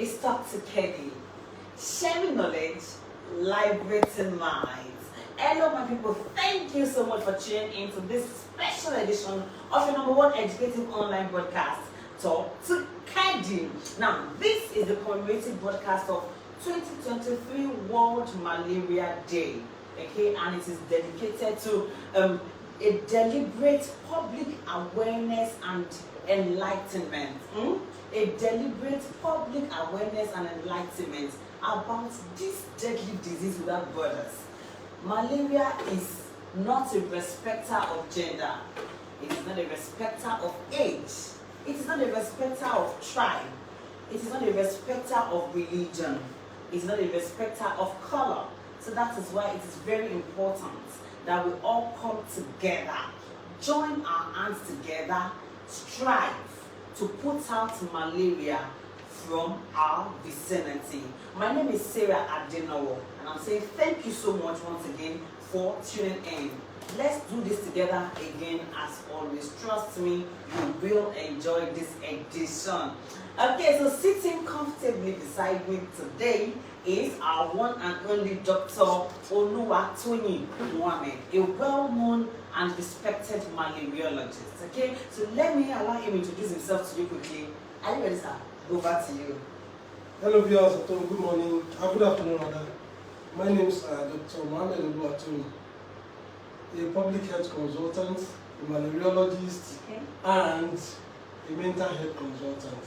It's TALK to KEDI Sharing knowledge, liberating minds. Hello my people, thank you so much for tuning in to this special edition of your number one educative online broadcast, TALK to KEDI. Now, this is the commemorative broadcast of 2023 World Malaria Day, okay, and it is dedicated to a deliberate public awareness and enlightenment. A deliberate public awareness and enlightenment about this deadly disease without borders. Malaria is not a respecter of gender. It is not a respecter of age. It is not a respecter of tribe. It is not a respecter of religion. It is not a respecter of color. So that is why it is very important that we all come together, join our hands together, strive to put out malaria from our vicinity. My name is Sarah Adenowo, and I'm saying thank you so much once again for tuning in. Let's do this together again as always. Trust me, you will enjoy this edition. Okay, so sitting comfortably beside me today is our one and only Dr. Oluwatoyin Muhammed, a well-known and respected Malariologist. Okay, so let me allow him to introduce himself to you quickly. Are you ready, sir? Over to you. Hello viewers, good morning, good afternoon rather. My name is Dr. Muhammed Oluwatoyin, a public health consultant, a malariologist, okay, and a mental health consultant.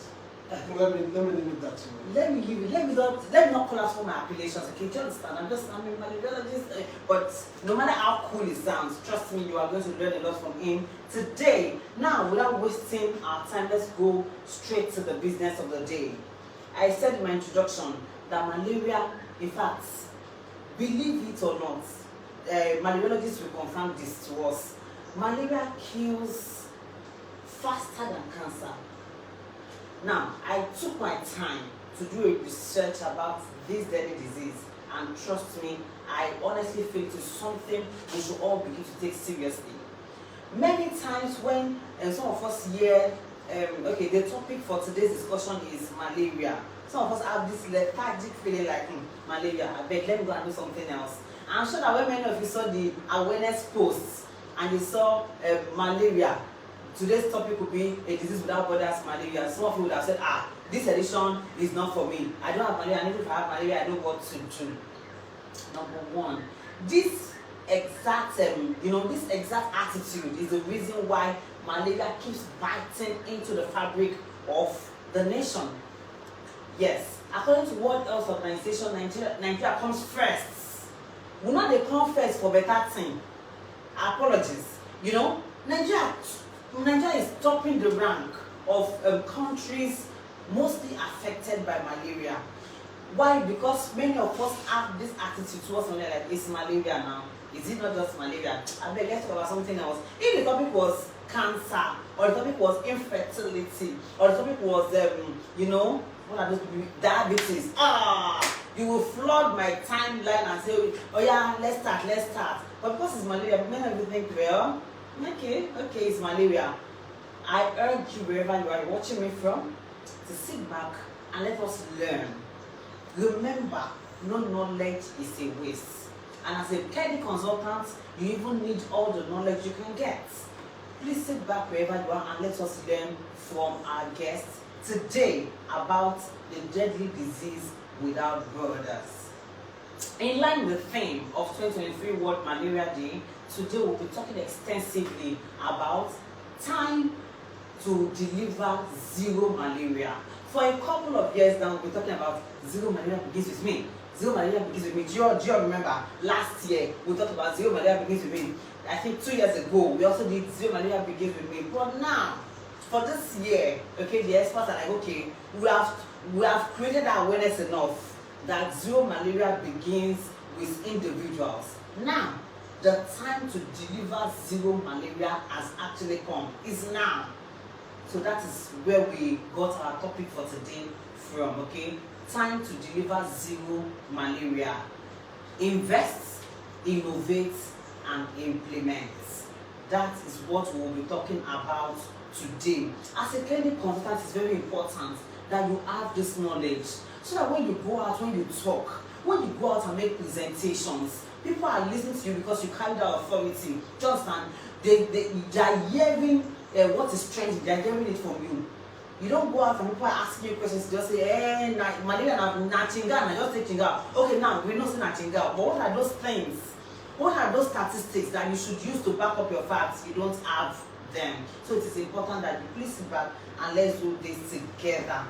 Let me limit that to you. Let me not call out for my appellations, okay? Do you understand? I'm a malariologist, but no matter how cool it sounds, trust me, you are going to learn a lot from him today. Now, without wasting our time, let's go straight to the business of the day. I said in my introduction that malaria, in fact, believe it or not, malariologists will confirm this to us. Malaria kills faster than cancer. Now, I took my time to do a research about this deadly disease, and trust me, I honestly feel it is something we should all begin to take seriously. Many times when some of us hear, okay, the topic for today's discussion is malaria. Some of us have this lethargic feeling like, malaria, I beg, let me go and do something else. I'm sure that when many of you saw the awareness posts and you saw malaria, today's topic would be a disease without borders, malaria. Some of you would have said, this edition is not for me. I don't have malaria, and if I have malaria, I know what to do. Number one, this exact, this exact attitude is the reason why malaria keeps biting into the fabric of the nation. Yes, according to World Health Organization, Nigeria comes first. We know they come first for better thing. Apologies. Nigeria is topping the rank of countries mostly affected by malaria. Why? Because many of us have this attitude towards malaria, like, it's malaria now. Is it not just malaria? I beg, let's talk about something else. If the topic was cancer, or the topic was infertility, or the topic was, what are those people? Diabetes. You will flood my timeline and say, oh yeah, let's start. But because it's malaria, many of you think, well, okay, it's malaria. I urge you, wherever you are watching me from, to sit back and let us learn. Remember, no knowledge is a waste. And as a KEDI consultant, you even need all the knowledge you can get. Please sit back wherever you are and let us learn from our guests today about the deadly disease without borders. In line with the theme of 2023 World Malaria Day, today we'll be talking extensively about time to deliver zero malaria. For a couple of years now, we'll be talking about zero malaria begins with me. Zero malaria begins with me. Do you remember last year we talked about zero malaria begins with me? I think 2 years ago we also did zero malaria begins with me. But now, for this year, okay, the experts are like, okay, we have created awareness enough that zero malaria begins with individuals. Now, the time to deliver zero malaria has actually come. It's now. So that is where we got our topic for today from, okay? Time to deliver zero malaria. Invest, innovate, and implement. That is what we will be talking about today. As a clinic consultant, it's very important that you have this knowledge. So that when you go out, when you talk, when you go out and make presentations, people are listening to you because you carry that authority. Just and they are hearing what is trending, they are hearing it from you. You don't go out and people are asking you questions, just say, malaria na chinga, na just say chinga. Okay, now we know say na chinga, but what are those things? What are those statistics that you should use to back up your facts? You don't have them. So it is important that you please sit back and let's do this together.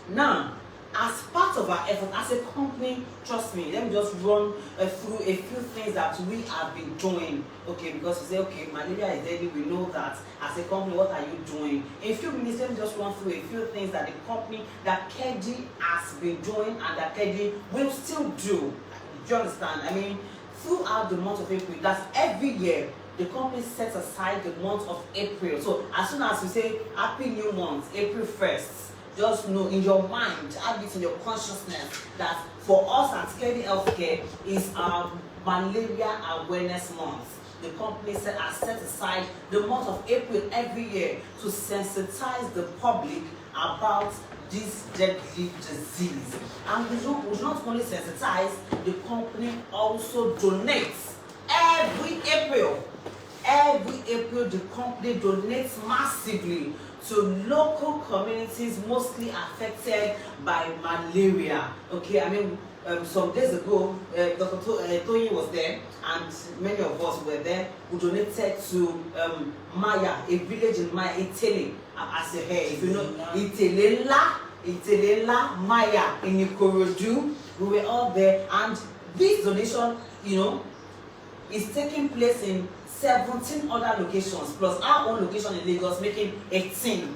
Now, as part of our effort as a company, trust me, let me just run through a few things that we have been doing. Okay, because you say, okay, malaria is deadly, we know that. As a company, what are you doing? In a few minutes, let me just run through a few things that the company, that KEDI has been doing and that KEDI will still do. Do you understand? I mean, throughout the month of April, that's every year, the company sets aside the month of April. So as soon as we say Happy New Month, April 1st, just know in your mind, have it in your consciousness that for us at KEDI Healthcare is our Malaria Awareness Month. The company has set aside the month of April every year to sensitize the public about this deadly disease. And we not only sensitize, the company also donates every April. Every April, the company donates massively to local communities mostly affected by malaria. Okay, I mean, some days ago, Dr. Toyin was there, and many of us were there. We donated to Maya, a village in Maya, Itele, as a hair. If you know, Itelela, Maya in Ikorodu. We were all there, and this donation, you know, is taking place in 17 other locations plus our own location in Lagos, making 18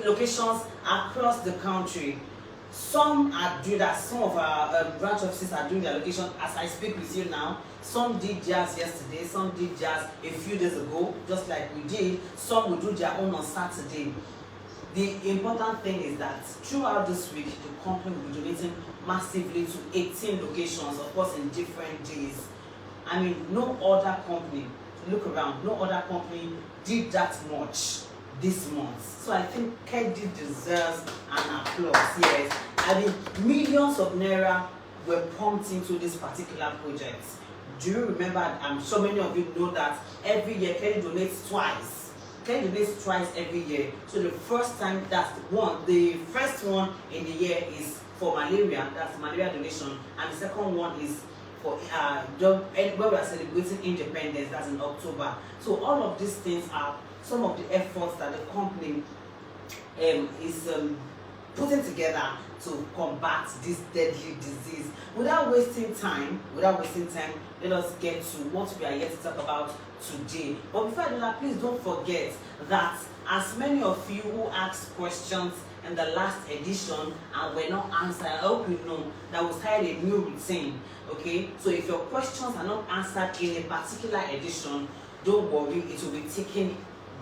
locations across the country. Some are doing that. Some of our branch offices are doing their location as I speak with you now. Some did theirs yesterday, some did theirs a few days ago, just like we did. Some will do their own on Saturday. The important thing is that throughout this week, the company will be donating massively to 18 locations, of course, in different days. I mean, no other company, look around, no other company did that much this month. So I think KEDI deserves an applause. Yes, I mean, millions of naira were pumped into this particular project. Do you remember? I'm sure many of you know that every year KEDI donates twice. KEDI donates twice every year. So the first time, the first one in the year is for malaria, that's malaria donation, and the second one is for when we are celebrating independence, that's in October. So all of these things are some of the efforts that the company is putting together to combat this deadly disease. Without wasting time, let us get to what we are here to talk about today. But before I do that, please don't forget that as many of you who asked questions in the last edition and were not answered, I hope you know that we started a new routine. Okay, so if your questions are not answered in a particular edition, don't worry, it will be taken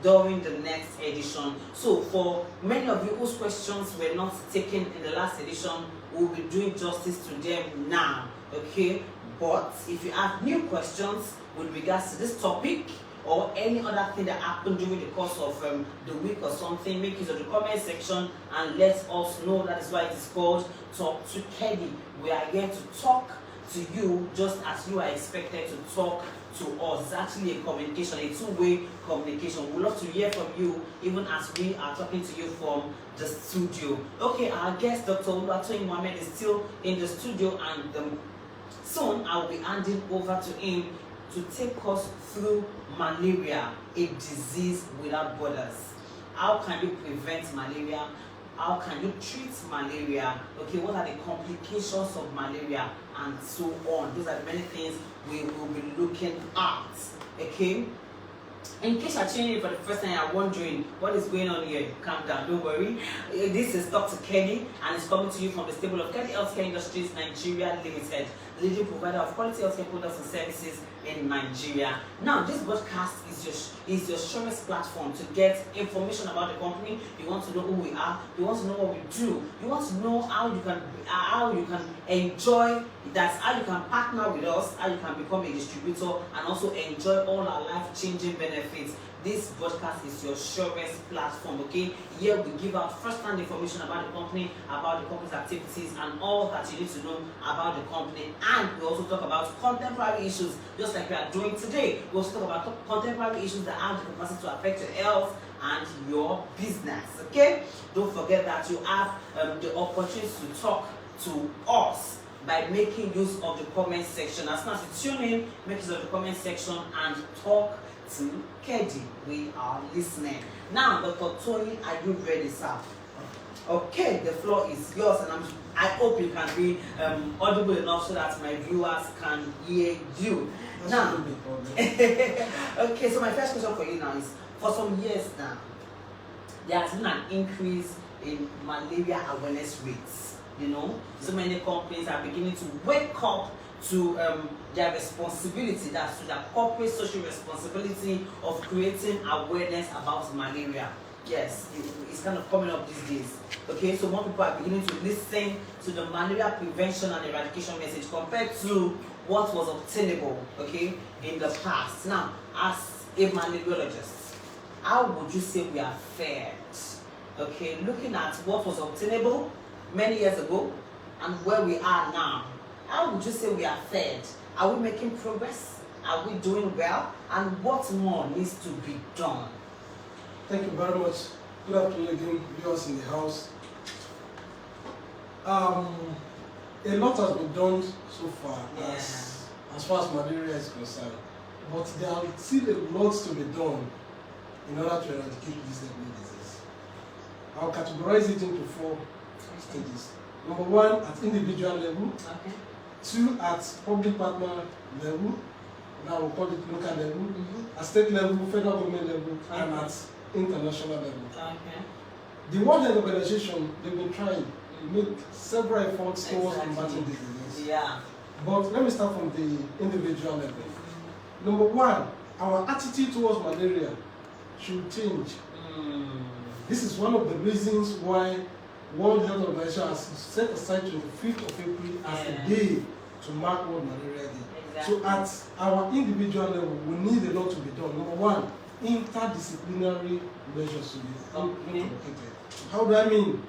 during the next edition. So for many of you whose questions were not taken in the last edition, we'll be doing justice to them now. Okay, but if you have new questions with regards to this topic or any other thing that happened during the course of the week or something, make use of the comment section and let us know. That is why it is called Talk to KEDI. We are here to talk to you just as you are expected to talk to us. It's actually a communication, a two-way communication. We'd love to hear from you even as we are talking to you from the studio. Okay, our guest, Dr. Oluwatoyin Muhammed, is still in the studio, and soon I will be handing over to him to take us through malaria, a disease without borders. How can you prevent malaria? How can you treat malaria? Okay, what are the complications of malaria? And so on. Those are the many things we will be looking at. Okay? In case you're tuning in for the first time, you're wondering what is going on here, calm down, don't worry. This is Talk to KEDI, and it's coming to you from the stable of KEDI Healthcare Industries Nigeria Limited, the leading provider of quality healthcare products and services in Nigeria. Now, this broadcast is your surest platform to get information about the company. You want to know who we are, you want to know what we do, you want to know how you can enjoy that, how you can partner with us, how you can become a distributor and also enjoy all our life-changing benefits. this broadcast is your surest platform, okay? Here we give out first-hand information about the company, about the company's activities, and all that you need to know about the company. And we also talk about contemporary issues, just like we are doing today. We also talk about contemporary issues that have the capacity to affect your health and your business, okay? Don't forget that you have the opportunity to talk to us by making use of the comment section. As soon as you tune in, make use of the comment section and talk to Kedi. We are listening. Now, Dr. Tony, are you ready, sir? Okay, the floor is yours, and I hope you can be audible enough so that my viewers can hear you. Now, okay, so my first question for you now is, for some years now, there has been an increase in malaria awareness rates. You know, so many companies are beginning to wake up to their responsibility, that's to their corporate social responsibility of creating awareness about malaria. Yes, it's kind of coming up these days. Okay, so more people are beginning to listen to the malaria prevention and eradication message compared to what was obtainable, okay, in the past. Now, as a malariologist, how would you say we are fared? Okay, looking at what was obtainable many years ago and where we are now, how would you say we are fared? Are we making progress? Are we doing well? And what more needs to be done? Thank you very much. Good afternoon again, viewers in the house. A lot has been done so far as far as malaria is concerned, but there are still a lot to be done in order to eradicate this deadly disease. I'll categorize it into 4 stages. Number 1, at individual level. Okay. 2, at public partner level. Now we'll call it local level. Mm-hmm. At state level, federal government level, Okay. and at international level. Okay. The World Health Organization, they've been trying to make several efforts towards combating this disease. Yeah. But let me start from the individual level. Number 1, our attitude towards malaria should change. This is one of the reasons why World Health Organization has set aside 25th of April as a day to mark World Malaria Day. Exactly. So at our individual level, we need a lot to be done. Number 1, interdisciplinary measures to be implemented. How do I mean?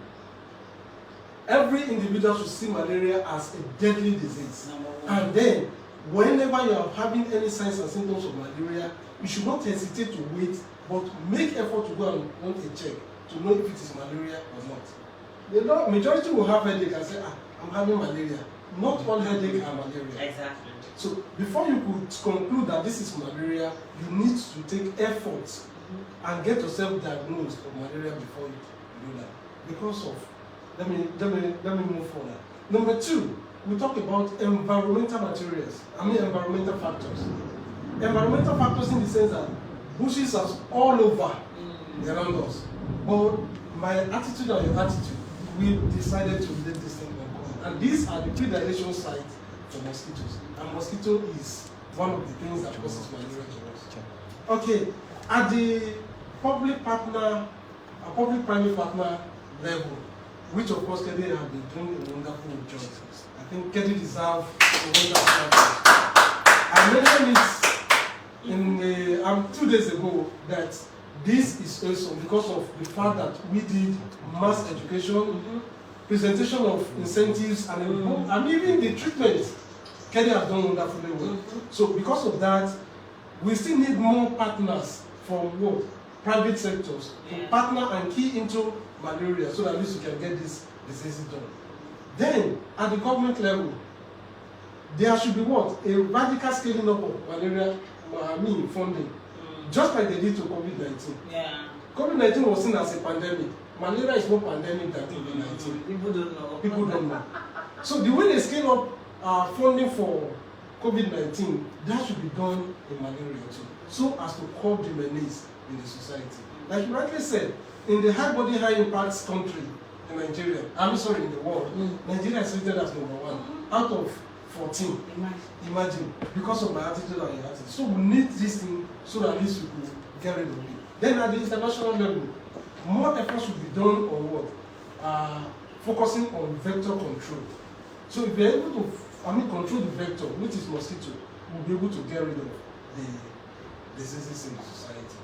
Every individual should see malaria as a deadly disease. And then, whenever you are having any signs and symptoms of malaria, you should not hesitate to wait, but make effort to go and want a check to know if it is malaria or not. The majority will have headache and say, I'm having malaria. Not all headache are malaria. Exactly. So before you could conclude that this is malaria, you need to take efforts and get yourself diagnosed of malaria before you do that. Because of, let me move forward. Number 2, we talk about environmental materials. Environmental factors. Environmental factors in the sense that bushes are all over around us. But my attitude and your attitude, we decided to let this thing go. And these are the predilation sites for mosquitoes. And mosquito is one of the things that causes malaria to us. Okay, at the public-private partner level, which of course Kedi have been doing a wonderful job. I think Kedi deserves a wonderful job. I mentioned it 2 days ago that this is also because of the fact that we did mass education, presentation of incentives, and even the treatment. Kedi has done wonderfully well. So because of that, we still need more partners from what? Private sectors to partner and key into malaria so that at least we can get this disease done. Then, at the government level, there should be what? A radical scaling up of malaria funding. Just like they did to COVID-19. Yeah. COVID-19 was seen as a pandemic. Malaria is more pandemic than COVID-19. People don't know. People don't know. So the way they scale up funding for COVID-19, that should be done in malaria too, so as to curb the menace in the society. Like you rightly said, in the high body, high impact country in Nigeria, in the world, Nigeria is rated as number 1 out of 14. Imagine, because of my attitude and your attitude. So we need this thing so that at least we can get rid of it. Then at the international level, more effort should be done on what? Focusing on vector control. So if we are able to control the vector, which is mosquito, we'll be able to get rid of the diseases in the society.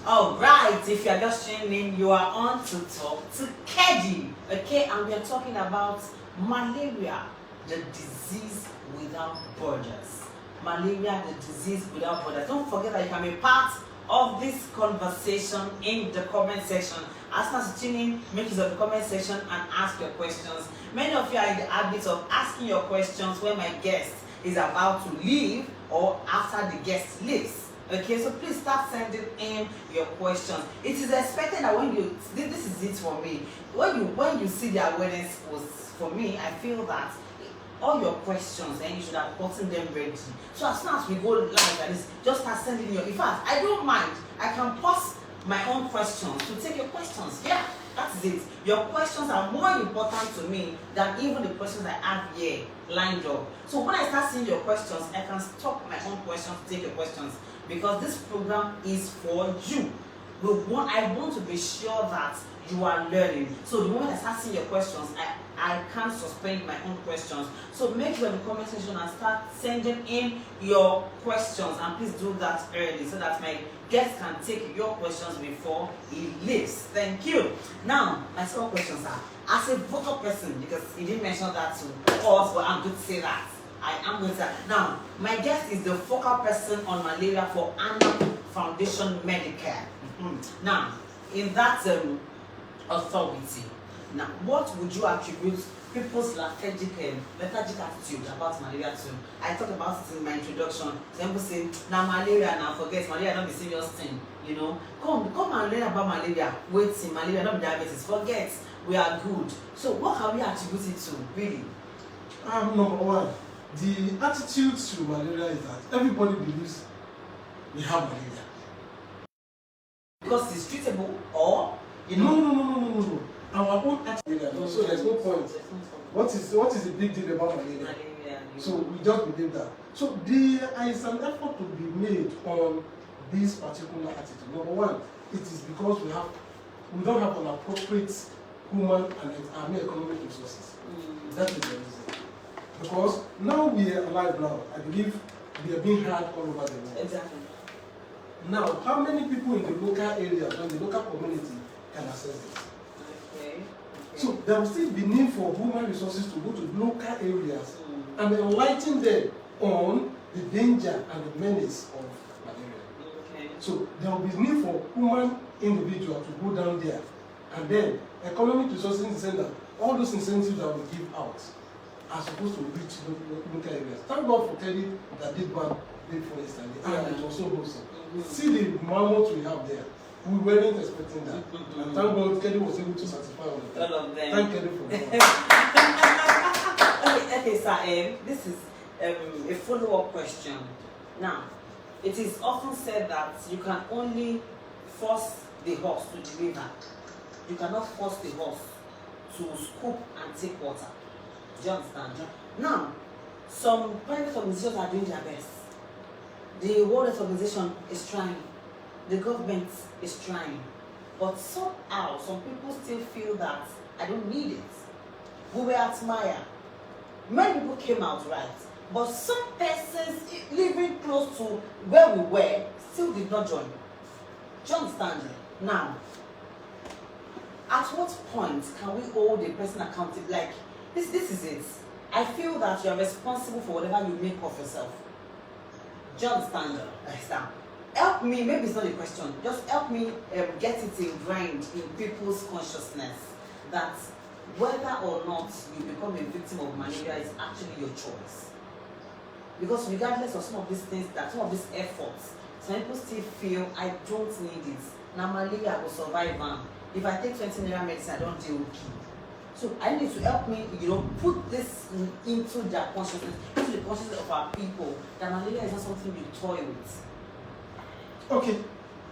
All right, if you are just tuning in, you are on to Talk to Kedi, okay? And we are talking about malaria, the disease without borders. Malaria, the disease without borders. Don't forget that you can be part of this conversation in the comment section. As soon as you tune in, make use of the comment section and ask your questions. Many of you are in the habit of asking your questions when my guest is about to leave or after the guest leaves. Okay, so please start sending in your questions. It is expected that when you, this is it for me, when you see the awareness posts, for me, I feel that all your questions, and you should have gotten them ready. So as soon as we go live like this, just start sending your, in fact, I don't mind. I can pause my own questions to take your questions. Yeah, that's it. Your questions are more important to me than even the questions I have here lined up. So when I start seeing your questions, I can stop my own questions to take your questions, because this program is for you. I want to be sure that you are learning. So the moment I start seeing your questions, I can't suspend my own questions. So make sure in the comment section and start sending in your questions, and please do that early so that my guest can take your questions before he leaves. Thank you. Now, my second questions are, as a vocal person, because he didn't mention that to us, but I'm going to say that. I am going to say that. Now, my guest is the focal person on malaria for Anna Foundation Medicare. Now, in that authority, now what would you attribute people's lethargic attitude about malaria to? I talked about it in my introduction. Some people say, now malaria, now forget malaria, not the serious thing. You know, come and learn about malaria. Wait, see, malaria, not diabetes. Forget, we are good. So what can we attribute it to, really? Number one, the attitude to malaria is that everybody believes we have malaria. Because it's treatable, or you know? No. Our own attitude. So there's no point. What is the big deal about malaria? So we just believe that. So there is an effort to be made on this particular attitude. Number one, it is because we don't have an appropriate human and economic resources. That is the reason. Because now we are alive now, I believe we are being heard all over the world. Exactly. Now, how many people in the local area, in the local community, can access this? Okay. So there will still be need for human resources to go to local areas and enlighten them on the danger and the menace of malaria. Okay. So there will be need for human individual to go down there, and then economic resources in the center, all those incentives that we give out are supposed to reach local areas. Thank God for Kedi that did one day for yesterday, and it was so wholesome. See the mammoth we have there. We weren't expecting that. And thank God Kedi was able to satisfy all of them. All of them. Thank Kedi for that. Okay, sir, this is a follow-up question. Now, it is often said that you can only force the horse to deliver. You cannot force the horse to scoop and take water. Do you understand? Now, some private organizations are doing their best. The World Health Organization is trying. The government is trying. But somehow, some people still feel that I don't need it. We were at Maya. Many people came out right. But some persons living close to where we were still did not join. Do you understand? Now, at what point can we hold a person accountable? Like, this is it. I feel that you are responsible for whatever you make of yourself. Do you understand? Help me, maybe it's not a question, just help me get it ingrained in people's consciousness that whether or not you become a victim of malaria is actually your choice. Because regardless of some of these things, some of these efforts, some people still feel I don't need it. Now malaria will survive. If I take 20 naira medicine, I don't deal with it. So I need to help me, put this into their consciousness, into the consciousness of our people, that malaria is not something we toy with. Okay,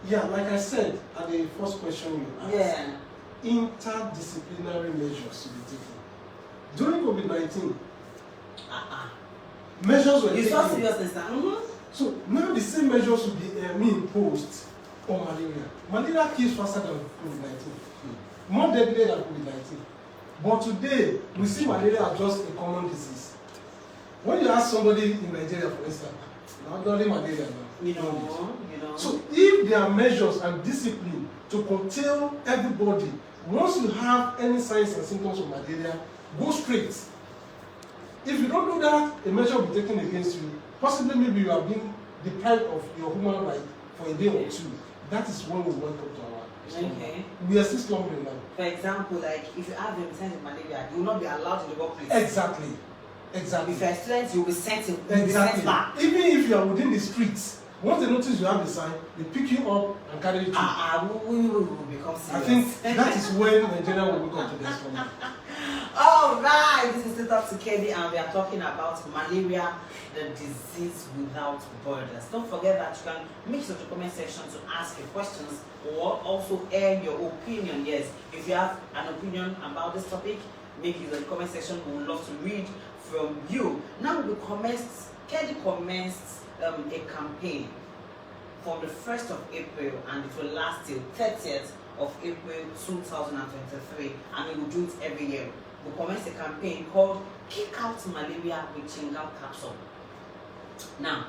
yeah, like I said at the first question you asked, interdisciplinary measures to be taken. During COVID-19, measures were taken. It's not seriousness now. So now the same measures will be imposed on malaria. Malaria kills faster than COVID-19, more deadly than COVID-19. But today, we see malaria as just a common disease. When you ask somebody in Nigeria, for instance, not only malaria now, You know. So if there are measures and discipline to curtail everybody, once you have any signs and symptoms of malaria, go straight. If you don't do that, a measure will be taken against you. Possibly maybe you are being deprived of your human right for a day or two. That is when we wake up to our slumber. Okay. We are still slumbering now. For example, like if you have a signs of malaria, you will not be allowed in the workplace. Exactly. If you are a student, you will be sent back. Even if you are within the streets, once they notice you have a sign, they pick you up and carry you to. We will become serious. I think that is when Nigeria will go to this one. All right, this is TALK to KEDI, and we are talking about malaria, the disease without borders. Don't forget that you can make it to the comment section to ask your questions or also air your opinion. Yes, if you have an opinion about this topic, make it in the comment section. We would love to read from you. Now KEDI commenced a campaign from the 1st of April, and it will last till 30th of April 2023, and we will do it every year. We commenced a campaign called Kick Out Malaria with Chingam Capsule. Now,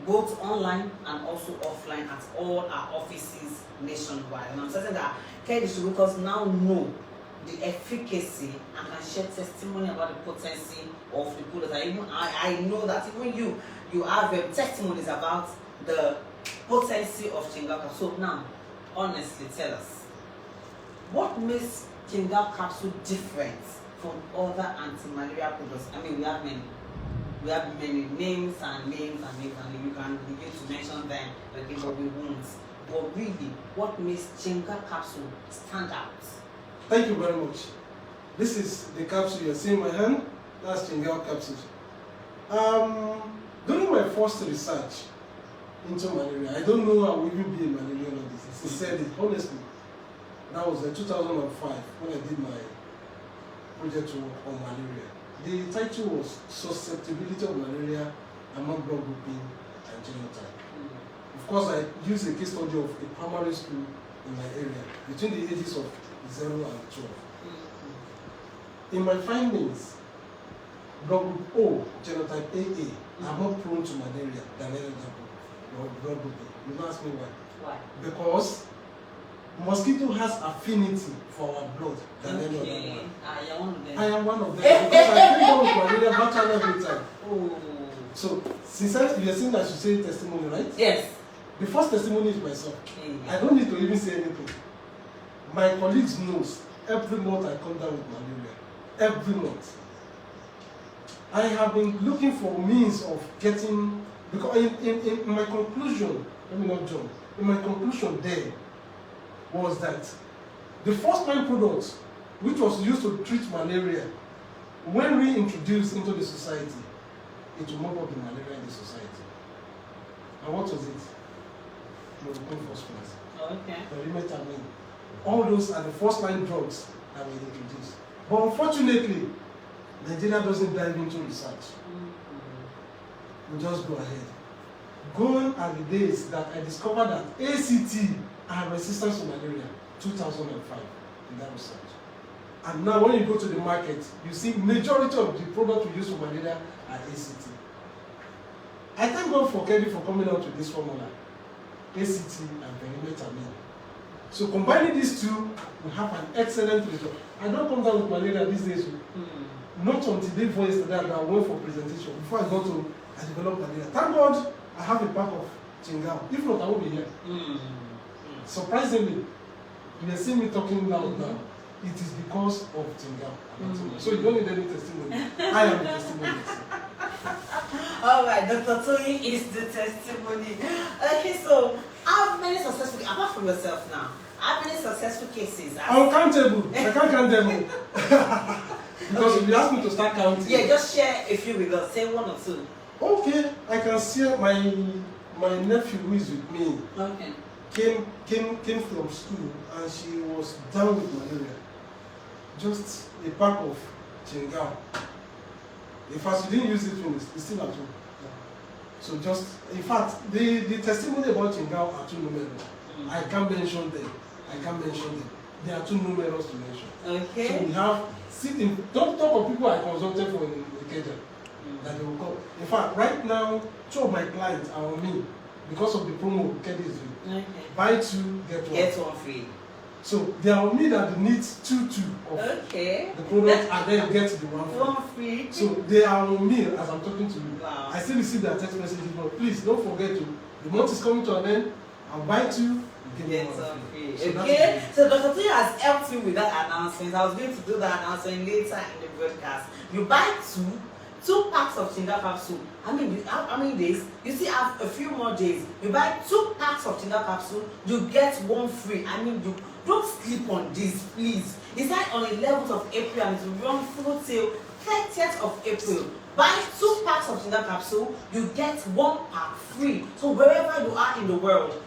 both online and also offline at all our offices nationwide. And I'm certain that KEDI distributors now know the efficacy and can share testimony about the potency of the product. I know that even you have testimonies about the potency of Chingam Capsule. So now, honestly, tell us, what makes Chingam Capsule different from other anti-malaria products? I mean, we have many names and you can begin to mention them, okay, but we won't. But really, what makes Chingam Capsule stand out? Thank you very much. This is the capsule you're seeing in my hand. That's Chingam Capsule. During my first research into malaria, I don't know I will even be a malariologist. He said it honestly. That was in 2005 when I did my project on malaria. The title was Susceptibility of Malaria Among Blood Grouping and Genotype. Of course, I used a case study of a primary school in my area between the ages of 0 and 12. In my findings, blood group O, genotype AA, are more prone to malaria than any other blood group A. You don't ask me why. Why? Because mosquito has affinity for our blood than any other one. I am one of them because I think down with malaria battle every time. Oh. So, sincerely, you are saying I should say testimony, right? Yes. The first testimony is myself. Yeah. I don't need to even say anything. My colleagues knows every month I come down with malaria. Every month. I have been looking for means of getting, because in my conclusion, let me not jump, in my conclusion there was that the first time product which was used to treat malaria, when reintroduced into the society, it will mop up the malaria in the society. And what was it? Chloroquine phosphate. Okay. Liberating. All those are the first line drugs that were introduced. But unfortunately, Nigeria doesn't dive into research. We just go ahead. Gone are the days that I discovered that ACT are resistant to malaria, 2005, in that research. And now when you go to the market, you see majority of the products we use for malaria are ACT. I thank God for KEDI for coming out with this formula, ACT and perimetamine. So combining these two, we have an excellent result. I don't come down with malaria these days. Not until day before yesterday that I went for presentation. Before I got to, I developed malaria. Thank God I have a pack of Chingam. If not, I won't be here. Surprisingly, you are seeing me talking loud now. It is because of Chingam. So you don't need any testimony. I am the testimony. All right, Dr. Toyin is the testimony. Okay, so how many successful, apart from yourself now, how many successful cases? Uncountable. I can't count them. Because if you ask me to start counting. Yeah, just share a few with us. Say one or two. Okay, I can share my nephew who is with me. Okay. Came from school and she was down with malaria. Just a pack of Chingam. In fact, she didn't use it finish. It's still at home. So just, in fact, the testimony about Chingam are too numerous. I can't mention them. They are too numerous to mention. Okay. So we have don't talk of people I consulted for in Ikeja that they will come. In fact, right now, two of my clients are on me because of the promo Kedi is doing. Okay. Buy 2, get 1. Get 1 free. So they are me that they need 2 of Okay. the product and then get the 1 free. 1 free. So they are on me as I'm talking to you. Wow. I still receive their text messages, but please don't forget to, the month is coming to an end, I'll buy 2, Get 1 free. So Okay, so Dr. T has helped you with that announcement. I was going to do that announcement later in the broadcast. You buy 2 packs of Chinga capsule. I mean, you have how many days? You still have a few more days. You buy 2 packs of Chinga capsule, you get 1 free. I mean, you don't sleep on this, please. It's like on the 11th of April and it will run through till 30th of April. Buy 2 packs of Chinga capsule, you get 1 pack free. So wherever you are in the world,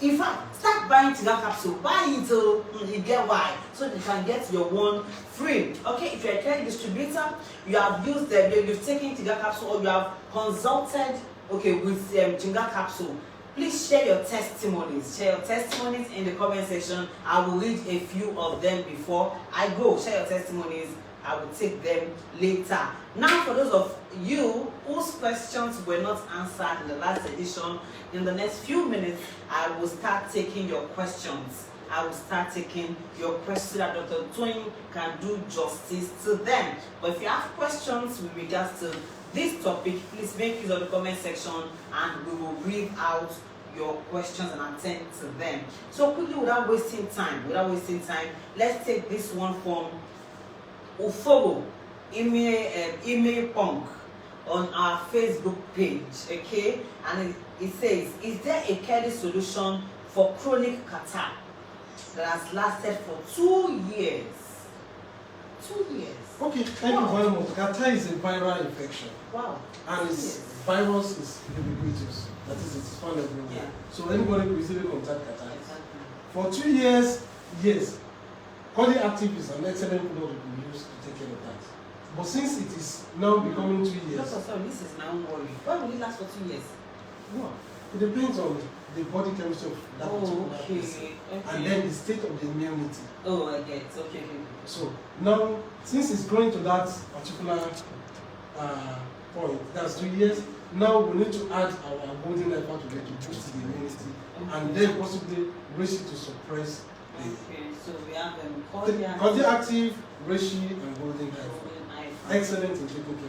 in fact, start buying Chinga capsule. Buy it till you get why, so you can get your 1 free. Okay, if you're a Kedi distributor, you have used them, you've taken Chinga capsule, or you have consulted, okay, with Chinga capsule. Please share your testimonies. Share your testimonies in the comment section. I will read a few of them before I go. Share your testimonies. I will take them later. Now, for those of you whose questions were not answered in the last edition, in the next few minutes, I will start taking your questions. I will start taking your questions so that Dr. Oluwatoyin can do justice to them. But if you have questions with regards to this topic, please make use of the comment section and we will read out your questions and attend to them. So quickly, without wasting time, let's take this one from Uforo email punk on our Facebook page, okay? And it says, is there a Kedi solution for chronic catarrh that has lasted for 2 years? 2 years. Okay, thank you very much. Catarrh is a viral infection. Wow. And its virus is ubiquitous. That is, it's found everywhere. Yeah. So anybody could easily contact catarrh. Exactly. For 2 years, yes, Kedi Active is an excellent product we can use to take care of that. But since it is now becoming 2 years, Doctor, sorry, this is my own worry. Why will it last for 2 years? well, it depends on the body chemistry of that particular person. And then the state of the immunity. Oh, I get it. Okay. So now, since it's going to that particular point, that's 2 years, now we need to add our golden life to get to boost the immunity and then possibly raise it to suppress the. Okay, so we have Kedi Active, Reishi, and golden life. Excellent in taking care of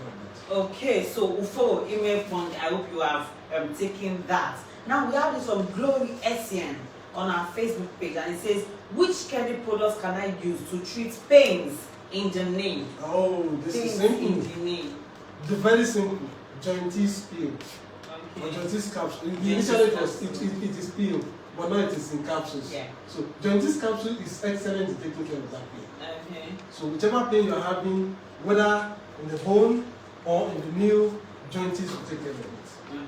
that. Okay, so Ufo email fund, I hope you have taken that. Now we have this from Glory SN on our Facebook page, and it says, which Kedi products can I use to treat pains in the knee? Oh, this pains is simple. In the knee. The very simple jointies pill. Okay. Or jointies capsule. Initially it is pill, but now it is in capsules. Yeah. So jointies capsule is excellent in taking care of that pain. Okay. So whichever pain you are having, whether in the bone or in the knee, jointies will take care of it.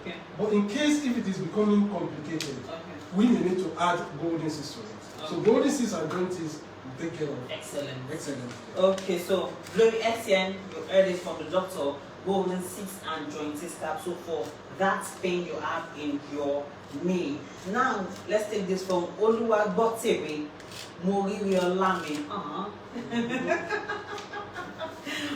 Okay. But in case if it is becoming complicated, we may need to add golden cysts to it. So golden cysts and jointies will take care of it. Excellent. Excellent. Okay, so Glory SN, you heard it from the doctor. Golden cysts and jointies capsule for that pain you have in your knee. Now let's take this from Oluwatoyin Muhammed.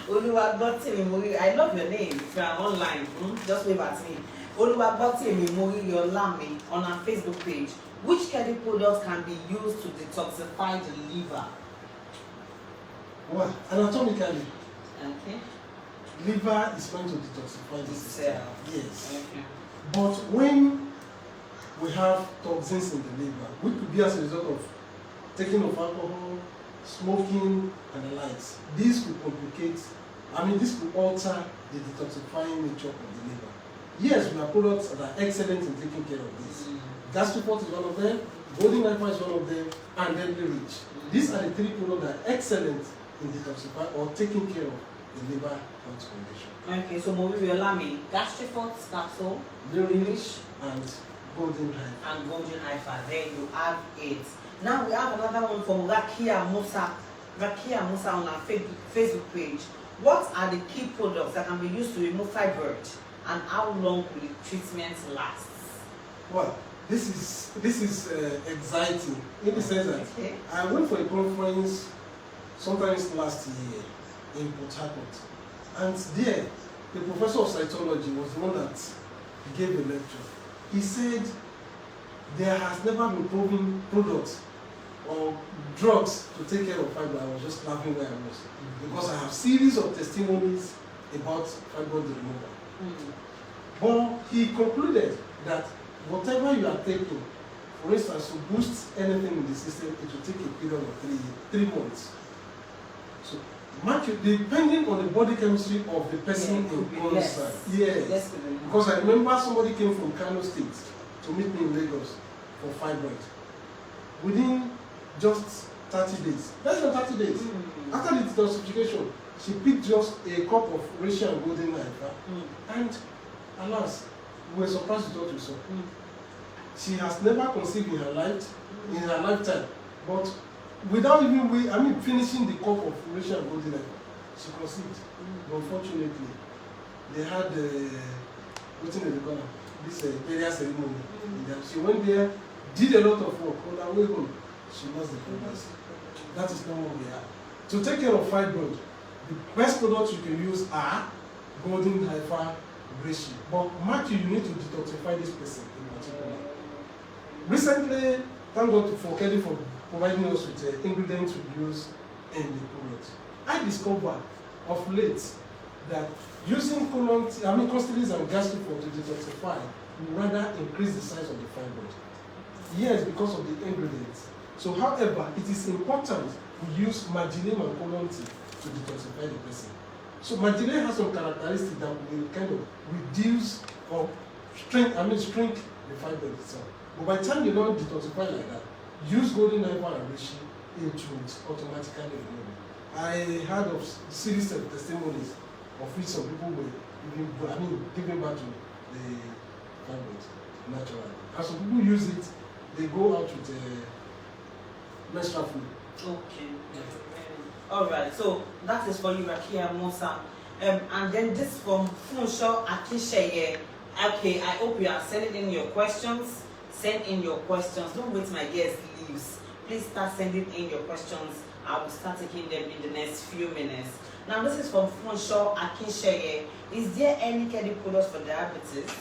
Oluwatoyin, I love your name. If you are online, just wave at me. Oluwatoyin Muhammed on our Facebook page. Which Kedi products can be used to detoxify the liver? Well, anatomically, Okay. liver is going to detoxify the system. Yes. Okay. But when we have toxins in the liver, which could be as a result of taking of alcohol, smoking, and the likes, this could complicate, this could alter the detoxifying nature of the liver. Yes, we have products that are excellent in taking care of this. Gastrofort is one of them, golden life is one of them, and then the rich. These are the 3 products that are excellent in detoxifying or taking care of the liver health condition. Okay, so Malariologist, Gastrofort capsule, The rich and golden life. and golden IFA. There you have it. Now we have another one from Rakia Musa. Rakia Musa on our Facebook page. What are the key products that can be used to remove fibroid, and how long will the treatment last? Well, this is exciting in the sense that I went for a conference sometimes last year in Port Harcourt, and there the professor of cytology was the one that gave a lecture, he said there has never been proven products or drugs to take care of fibroid. I was just laughing where I was because I have series of testimonies about fibroid removal. But he concluded that whatever you are taking, for instance, to boost anything in the system, it will take a period of 3 months. So, depending on the body chemistry of the person in concern. Yes. Because I remember somebody came from Kano State to meet me in Lagos for fibroid. Within just 30 days, less than 30 days, after the detoxification, she picked just a cup of Russian golden knife, and alas, we were surprised with what we saw. She has never conceived in her lifetime, but without even finishing the cup of Russian golden knife, she conceived. But unfortunately, they had waiting in the corner, this burial ceremony. She went there, did a lot of work, on her way home, she lost the pregnancy. That is not what we are. To take care of fibroid, the best products you can use are golden hypha, reishi. But Matthew, you need to detoxify this person in particular. Recently, thank God for Kedi for providing us with ingredients we use in the product. I discovered of late that using constantly and gastric to detoxify will rather increase the size of the fibroid. Yes, because of the ingredients. So, however, it is important we use marginum and colonti to detoxify the person. So, marginum has some characteristics that will kind of reduce or shrink the fibroid itself. But by the time you don't detoxify like that, use golden hypha and reishi, it will automatically remove it. I heard of series of testimonies of which some people were giving back to the fibroid naturally. And some people use it, they go out with menstrual fluid. Okay. Alright, so that is for you, Rakia Musa. And then this from Funsho Akisheye. Okay, I hope you are sending in your questions. Send in your questions. Don't wait my guest leaves. Please start sending in your questions. I will start taking them in the next few minutes. Now this is from Funsho Akisheye. Is there any Kedi products for diabetes?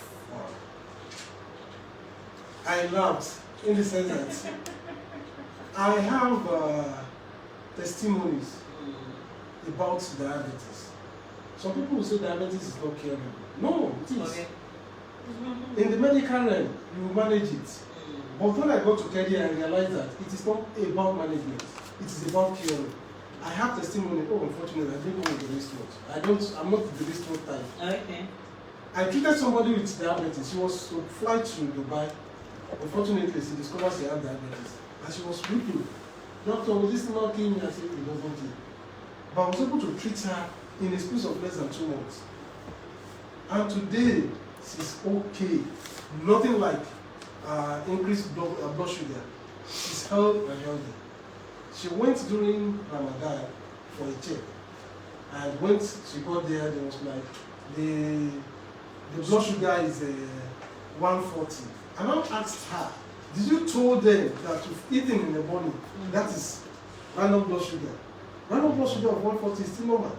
I laughed in the sense that I have testimonies about diabetes. Some people will say diabetes is not curable. No, it is. Okay. In the medical realm, you manage it. But when I got to Kedi, I realized that it is not about management. It is about curing. I have testimony. Oh, unfortunately, I didn't go with the wristwatch. I'm not the wristwatch type. Okay. I treated somebody with diabetes. She was to fly to Dubai. Unfortunately, she discovered she had diabetes. And she was weeping. Doctor, will this not kill me? I said, it doesn't kill. But I was able to treat her in a space of less than 2 months. And today, she's okay. Nothing like increased blood sugar. She's healthy and healthy. She went during Ramadan for a check. And when she got there was like, the blood sugar is 140. And I asked her, did you told them that you've eaten in the morning, that is random blood sugar? Random blood sugar of 140 is still normal.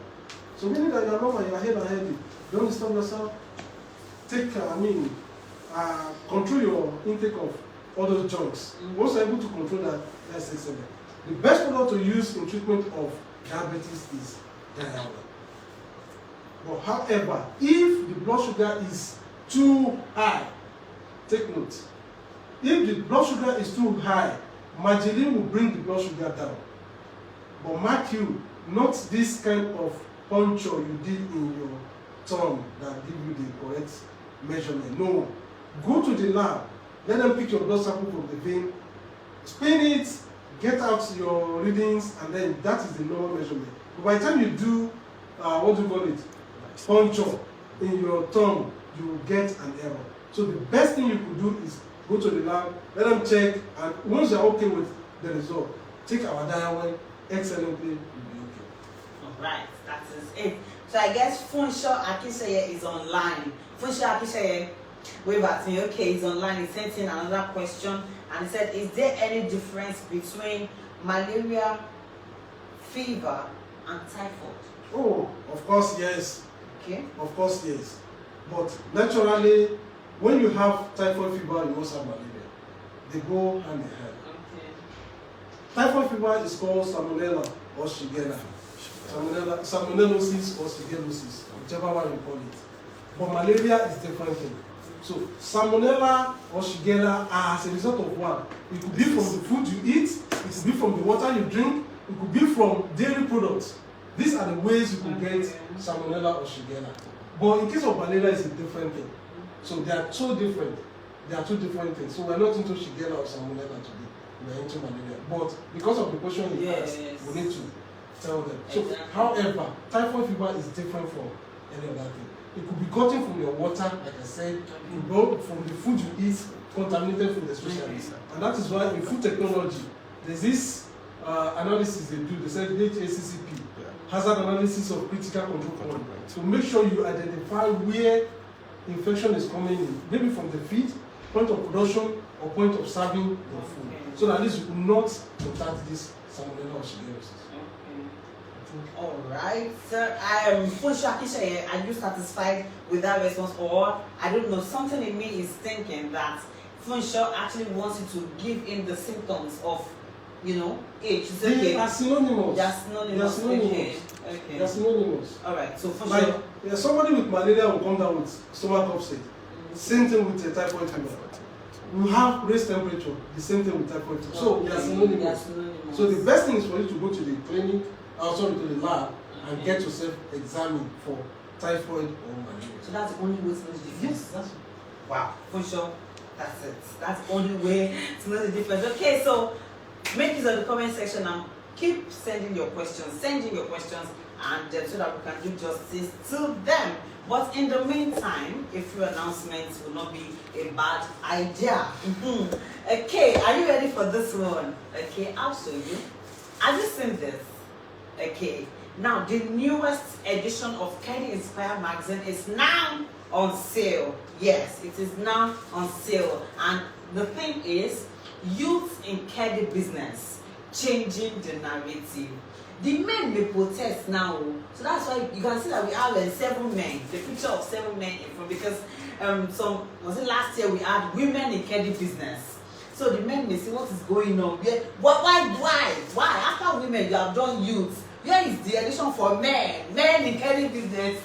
So meaning that you are normal, you are healthy. Don't disturb yourself. Take, control your intake of all those junks. Once you're able to control that, that's excellent. The best product to use in treatment of diabetes is dialga. But however, if the blood sugar is too high, take note. If the blood sugar is too high, margarine will bring the blood sugar down. But mark you, not this kind of puncture you did in your tongue that give you the correct measurement. No. Go to the lab, let them pick your blood sample from the vein, spin it, get out your readings, and then that is the normal measurement. But by the time you do, what do you call it, puncture in your tongue, you will get an error. So the best thing you could do is go to the lab, let them check, and once you're okay with the result, take our dial excellently, you'll be okay. Alright, that is it. So I guess Funsho Akisheye is online. Funsho Akisheye, way back to me, okay, he's online. He sent in another question and he said, is there any difference between malaria, fever, and typhoid? Oh, of course, yes. Okay. Of course, yes. But naturally, when you have typhoid fever, you also have malaria. They go hand in hand. Okay. Typhoid fever is called salmonella or shigella. Salmonellosis or shigellosis, whichever one you call it. But malaria is different thing. So salmonella or shigella are as a result of what? It could be from the food you eat, it could be from the water you drink, it could be from dairy products. These are the ways you could get salmonella or shigella. But in case of malaria, it's a different thing. So they are so different. They are two different things. So we're not into shigella or salmonella today. We're into malaria. But because of the question you asked, we need to tell them. So, however, typhoid fever is different from any other thing. It could be gotten from your water, like I said, it could go from the food you eat, contaminated food especially. And that is why in food technology, there's this analysis they do, they say HACCP, hazard analysis of critical control point, to make sure you identify where infection is coming in, maybe from the feed, point of production, or point of serving your food. So that at least you will not contact this salmonella or shigellosis. All right, sir. Are you satisfied with that response, or I don't know, something in me is thinking that Funshaw actually wants you to give in the symptoms of, age. They are synonymous. They are synonymous. Okay. They are synonymous. All right. So Funshaw. Like, somebody with malaria will come down with stomach upset. Same thing with a typhoid fever. We have raised temperature. The same thing with typhoid fever. So they are synonymous. So the best thing is for you to go to the clinic, to the lab, and get yourself examined for typhoid or malaria. So that's the only way to know the difference. Yes, that's wow, for sure. That's it. That's the only way to know the difference. Okay, so make use of the comment section and keep sending your questions, and so that we can do justice to them. But in the meantime, a few announcements will not be a bad idea. Okay, are you ready for this one? Okay, I'll show you. Have you seen this? Okay, now the newest edition of Kedi Inspire magazine is now on sale. Yes, it is now on sale, and the thing is, youth in Kedi business, changing the narrative. The men may protest now, so that's why you can see that we have 7 men. The picture of 7 men in front, because last year we had women in Kedi business. So the men may say, what is going on? Why? After women, you have done youth. Where is the edition for men? Men in Kedi business.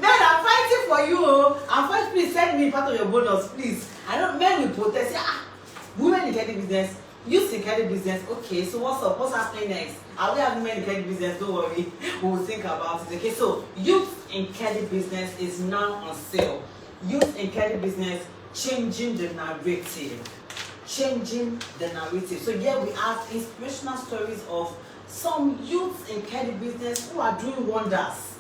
Men are fighting for you. I'm fighting. Please send me part of your bonus, please. I know men will protest. Women in Kedi business, youth in Kedi business. Okay, so what's up? What's happening next? Are we having men in Kedi business? Don't worry, we will think about it. Okay, so youth in Kedi business is now on sale. Youth in Kedi business, changing the narrative. Changing the narrative. So here we have inspirational stories of some youths in Kedi business who are doing wonders.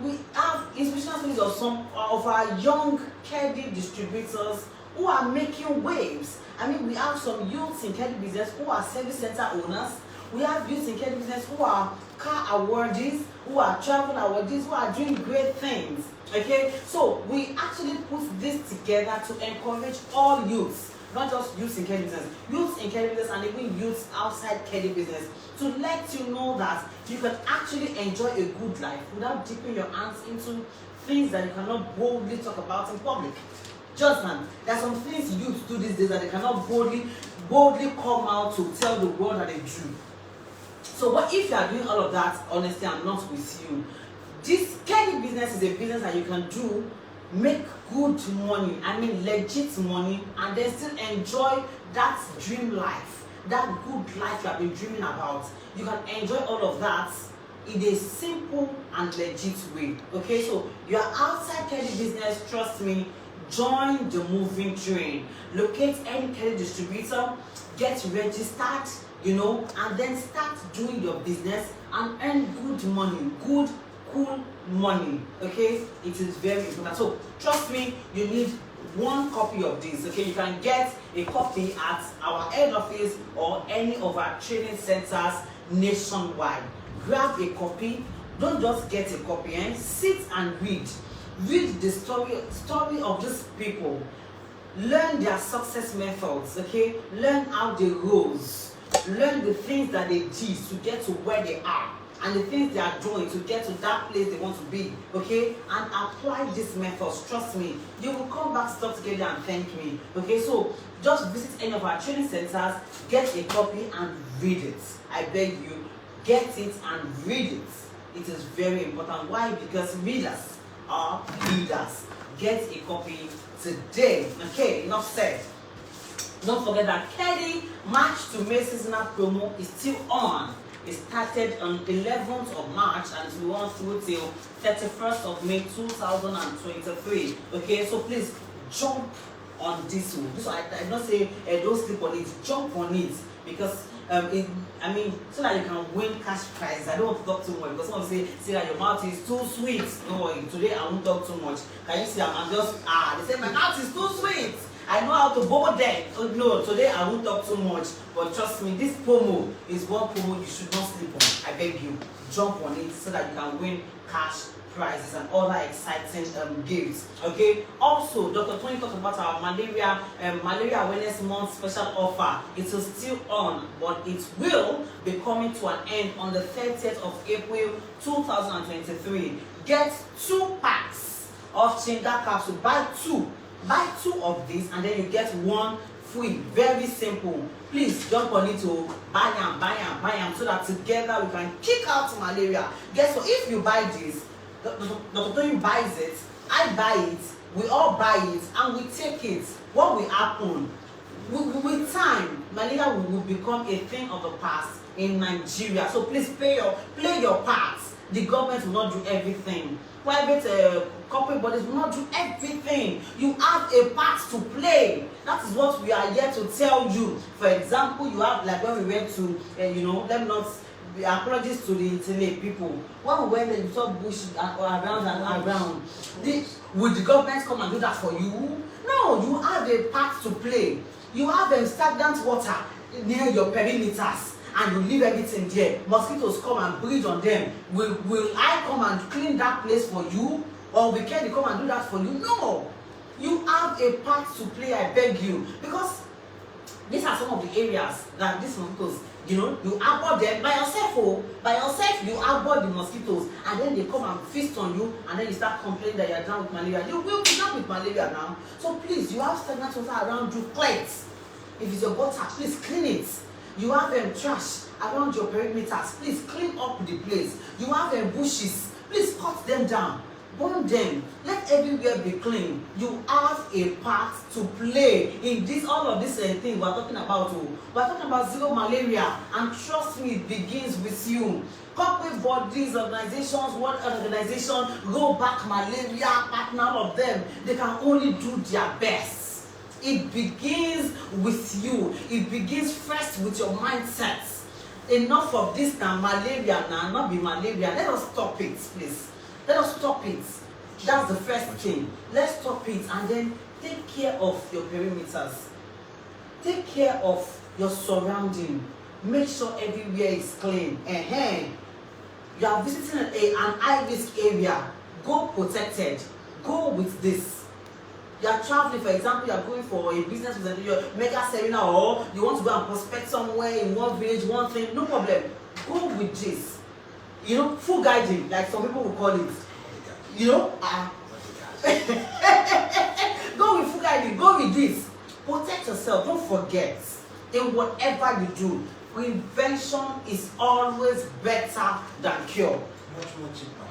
We have inspirational stories of some of our young Kedi distributors who are making waves. I mean, we have some youths in Kedi business who are service center owners. We have youths in Kedi business who are car awardees, who are travel awardees, who are doing great things. Okay, so we actually put this together to encourage all youths, not just youths in Kedi business, youths in Kedi business, and even youths outside Kedi business, to let you know that you can actually enjoy a good life without dipping your hands into things that you cannot boldly talk about in public. Just man, there are some things youths do these days that they cannot boldly come out to tell the world that they do. So what if you are doing all of that? Honestly, I'm not with you. This Kedi business is a business that you can do, make good money, I mean legit money, and then still enjoy that dream life, that good life you have been dreaming about. You can enjoy all of that in a simple and legit way. Okay, so you are outside Kedi business, trust me, join the moving train. Locate any Kedi distributor, get registered, and then start doing your business and earn good money, good, cool money. Okay, it is very important. So trust me, you need 1 copy of this. Okay, you can get a copy at our head office or any of our training centers nationwide. Grab a copy. Don't just get a copy, sit and read the story of these people. Learn their success methods. Okay, learn how they rose. learn the things that they did to get to where they are, and the things they are doing to get to that place they want to be, okay? And apply these methods. Trust me, you will come back to Talk Together and thank me, okay? So just visit any of our training centers, get a copy and read it. I beg you, get it and read it. It is very important. Why? Because readers are leaders. Get a copy today. Okay, enough said. Don't forget that KEDI March to May seasonal promo is still on. It started on 11th of March and it will run through till 31st of May 2023. Okay, so please jump on this one. This one, I don't say don't sleep on it. Jump on it because so that you can win cash prizes. I don't want to talk too much because someone say that your mouth is too sweet. No worry, today I won't talk too much. Can you see? I'm just they say my mouth is too sweet. I know how to bobo them. Oh, no, today I won't talk too much. But trust me, this promo is one promo you should not sleep on. I beg you, jump on it so that you can win cash prizes and other exciting gifts. Okay. Also, Dr. Tony talked about our malaria awareness month special offer. It is still on, but it will be coming to an end on the 30th of April 2023. Get 2 packs of Chinga capsule. Buy 2 of these and then you get 1 free. Very simple. Please jump on it to buy them so that together we can kick out malaria. Guess what? If you buy this, Dr. Tony buys it, I buy it, we all buy it, and we take it. What will happen? With time, malaria will become a thing of the past in Nigeria. So please play your part. The government will not do everything. Private corporate bodies will not do everything. You have a part to play. That is what we are here to tell you. For example, you have, like when we went to, let me not be apologies to the Italian people. When we went there, you saw bush around and around. Would the government come and do that for you? No, you have a part to play. You have stagnant water near your perimeters. And you leave everything there. Mosquitoes come and breed on them. Will I come and clean that place for you? Or will KEDI come and do that for you? No. You have a part to play, I beg you. Because these are some of the areas that these mosquitoes, you abort them by yourself. By yourself, you abort the mosquitoes. And then they come and feast on you. And then you start complaining that you are down with malaria. You will be down with malaria now. So please, you have stagnant water around you. Clean it. If it's your gutter, please clean it. You have trash around your perimeters. Please clean up the place. You have bushes. Please cut them down. Burn them. Let everywhere be clean. You have a part to play in this. All of this thing we're talking about. We're talking about zero malaria. And trust me, it begins with you. Corporate bodies, organizations, World Organization, Go Back Malaria, partner, all of them. They can only do their best. It begins with you. It begins first with your mindset. Enough of this now, malaria now, not be malaria. Let us stop it, please. Let us stop it. That's the first thing. Let's stop it and then take care of your perimeters. Take care of your surrounding. Make sure everywhere is clean. You are visiting an high-risk area. Go protected. Go with this. You are traveling, for example, you are going for a business presentation, mega seminar, or you want to go and prospect somewhere in one village, one thing, no problem. Go with this. Full guiding, like some people will call it. Go with full guiding, go with this. Protect yourself, don't forget. In whatever you do, prevention is always better than cure. Much more cheaper.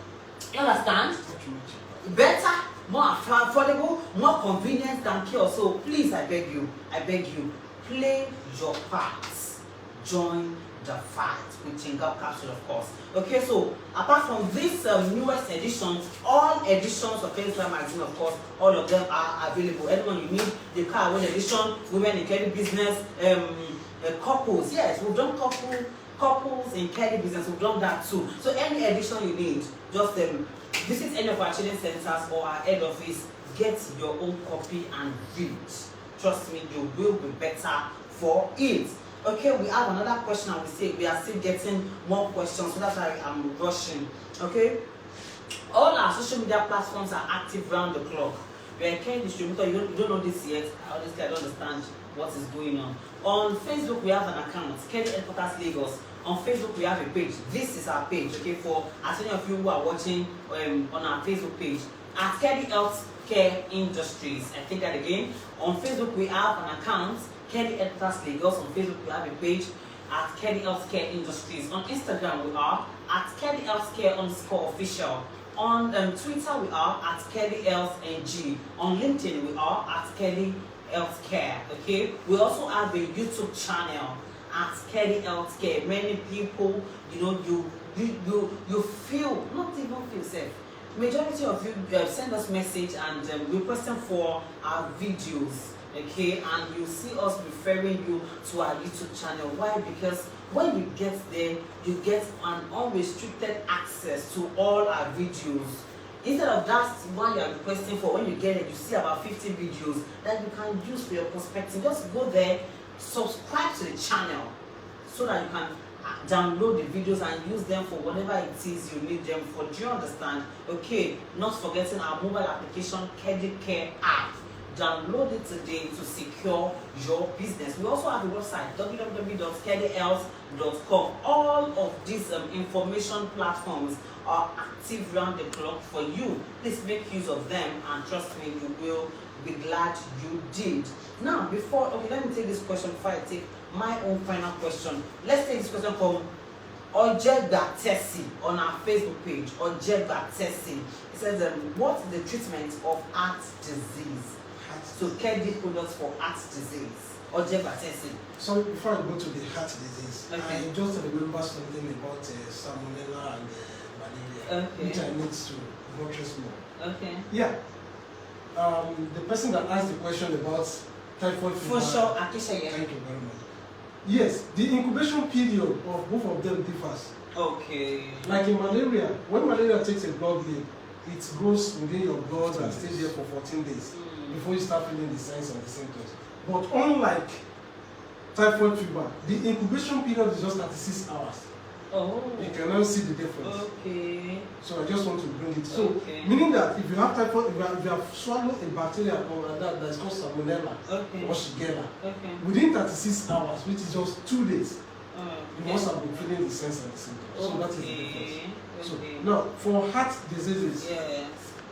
You understand? Much more cheaper. Better, more affordable, more convenient than cure. So please, I beg you, play your part. Join the fight with Chinga capsule, of course. Okay, so apart from this newest edition, all editions of KEDI magazine, of course, all of them are available. Anyone you need, the car one edition, women in KEDI business, couples. Yes, we've done couples in KEDI business. We've done that too. So any edition you need, just visit any of our training centers or our head office, get your own copy and read. Trust me, you will be better for it. Okay, we have another question and we are still getting more questions, so that's why I'm rushing. Okay, all our social media platforms are active round the clock. We are a KEDI distributor. You don't know this yet. Honestly, I don't understand what is going on. On Facebook, we have an account, Kedi Headquarters Lagos. On Facebook, we have a page. This is our page, okay, for as many of you who are watching on our Facebook page, at Kedi Healthcare Industries. I think that again. On Facebook, we have an account, Kedi Headquarters Lagos. On Facebook, we have a page at Kedi Healthcare Industries. On Instagram, we are at Kedi Healthcare_official. On Twitter, we are at Kedi Health NG. On LinkedIn, we are at Kedi Healthcare. Okay. We also have a YouTube channel at Kedi Healthcare. Many people, you know, you feel, not even feel safe. Majority of you send us message and requesting for our videos. Okay, and you see us referring you to our YouTube channel. Why? Because when you get there, you get an unrestricted access to all our videos. Instead of that one you are requesting for, when you get it, you see about 50 videos that you can use for your perspective. Just go there, subscribe to the channel so that you can download the videos and use them for whatever it is you need them for. Do you understand? Okay, not forgetting our mobile application, Kedi Care app. Download it today to secure your business. We also have a website, www.kedihealth.com. All of these information platforms are active round the clock for you. Please make use of them, and trust me, you will be glad you did. Now, let me take this question before I take my own final question. Let's take this question from Ojegba Tessie on our Facebook page. Ojegba Tessie. It says, what is the treatment of heart disease? So Kedi products for heart disease. Ojegba Tessie. So before I go to the heart disease, okay. I just remember something about salmonella and malaria, okay. which I need to buttress more. Okay. Yeah. The person that asked the question about typhoid fever. For sure, Akisha. Thank you very much. Yes, the incubation period of both of them differs. Okay. Like in malaria, when malaria takes a blood lead, it goes within your blood and stays there for 14 days before you start feeling the signs and the symptoms. But unlike typhoid fever, the incubation period is just 36 hours. Oh. You can now see the difference. Okay. So I just want to bring it. So, okay. Meaning that if you have typhoid, if you have swallowed a bacteria or that is called salmonella okay. or shigella, okay. within 36 hours, which is just 2 days, you okay. must have been feeling the signs and the symptoms. Okay. So that is the difference. So okay. now, for heart diseases, yes.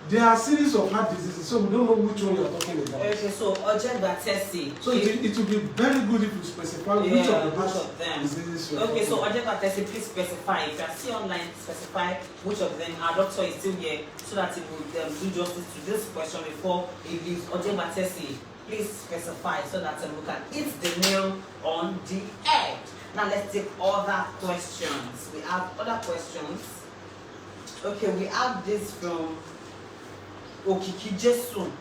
there are series of heart diseases, so we don't know which one you are talking about. Okay, so Ojegba Tessie. So it will be very good if you specify which of the heart diseases you are okay, so talking Ojegba Tessie, please specify. If you are still online, specify which of them. Our doctor is still here so that he will do justice to this question before he leaves. Ojegba Tessie, please specify so that we can hit the nail on the head. Now let's take other questions. We have other questions. Okay, we have this from Okiki Jesu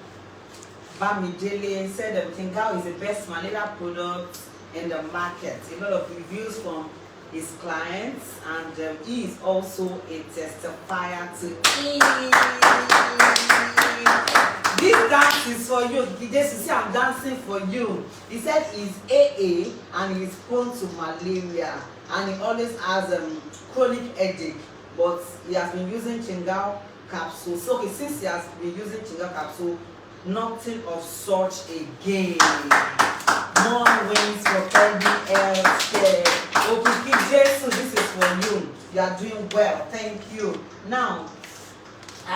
Bamidele. Said Tingao is the best malaria product in the market. A lot of reviews from his clients, and he is also a testifier to it. This dance is for you. Jesu, see, I'm dancing for you. He said he's AA and he's prone to malaria, and he always has chronic headache, but he has been using Chingao capsule. So okay, since he has been using Chingao capsule, nothing of such again. More wins for Kedi Healthcare. Okay, Jesu, this is for you. You are doing well. Thank you. Now,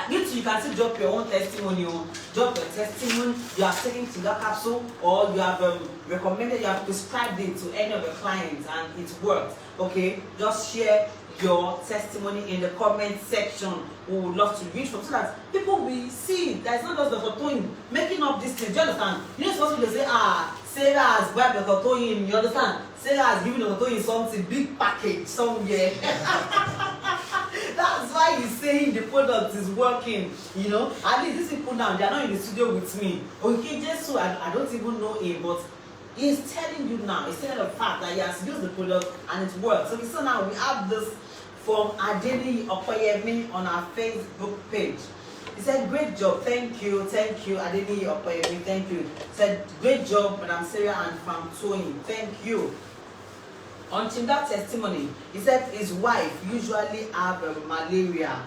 you can still drop your own testimony. Drop your testimony. You have taken Chingao capsule, or you have recommended, you have prescribed it to any of your clients, and it worked. Okay, just share your testimony in the comment section. We would love to read from so that people will see that it's not just Dr. Toyin making up this thing. Do you understand? You know, supposed to say, Sarah has bribed Dr. Toyin. You understand? Sarah has given Dr. Toyin something, big package somewhere. That's why he's saying the product is working. You know, at least these people now, they are not in the studio with me. Okay, just so I don't even know him, but he's telling you now, he's telling the fact that he has used the product and it works. So now we have this from Adeni Okoyemi on our Facebook page. He said, great job, thank you, Adeni Okoyemi, thank you. He said, great job, Madam Sarah and Farm Toyin, thank you. On that testimony, he said his wife usually have malaria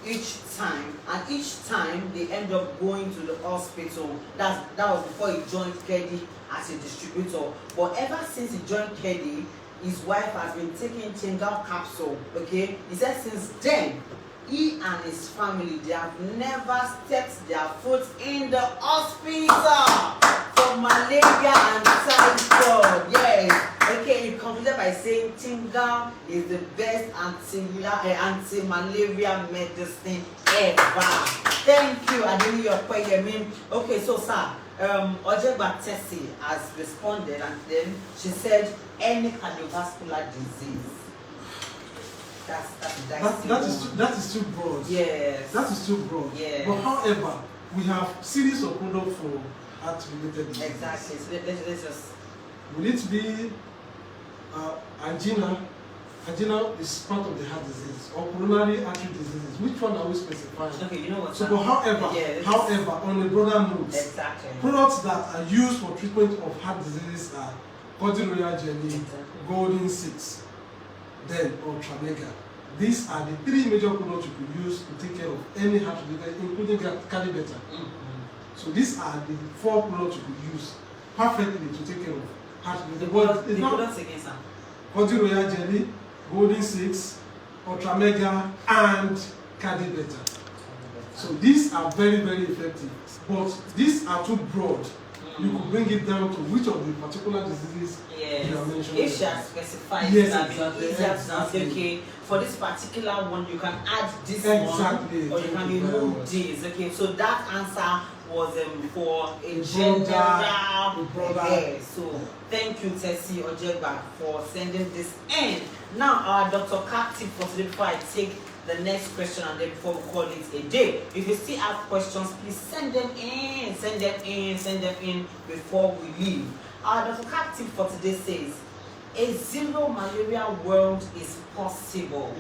each time, and each time they end up going to the hospital. That was before he joined Kedi as a distributor. But ever since he joined KEDI, his wife has been taking Chingal capsule. Okay, he said since then, he and his family, they have never stepped their foot in the hospital for malaria and typhoid. Yes. Okay, he concluded by saying Chingal is the best anti-malaria medicine ever. Thank you, Adeniyi. Okay, so sir, Ojegba Tessie has responded, and then she said any cardiovascular disease. That is too broad. Yes. That is too broad. Yes. But however, we have series of products for heart-related diseases. Exactly. So let's just. Will it be angina? Angina is part of the heart disease, or coronary artery diseases. Which one are we specifying? Okay, you know what? So, but however, on a broader note, exactly. Products that are used for treatment of heart diseases are cordial jelly, golden 6, then ultramega. These are the 3 major products you could use to take care of any heart disease, including calibeta. So these are the 4 products you could use perfectly to take care of heart disease. The products again, sir? Cordial jelly, golden 6, ultramega, and calibeta. So these are very, very effective. But these are too broad. You could bring it down to which of the particular diseases you are mentioning. If she has specified, yes, exactly. Okay, for this particular one, you can add this one, or you can remove this. Okay, so that answer was for a general. So thank you, Tessie Ojegba, for sending this in. Now, our Dr. Captive for today, before I take the next question and then before we call it a day. If you still have questions, please send them in before we leave. Dr. Captive for today says, a zero malaria world is possible,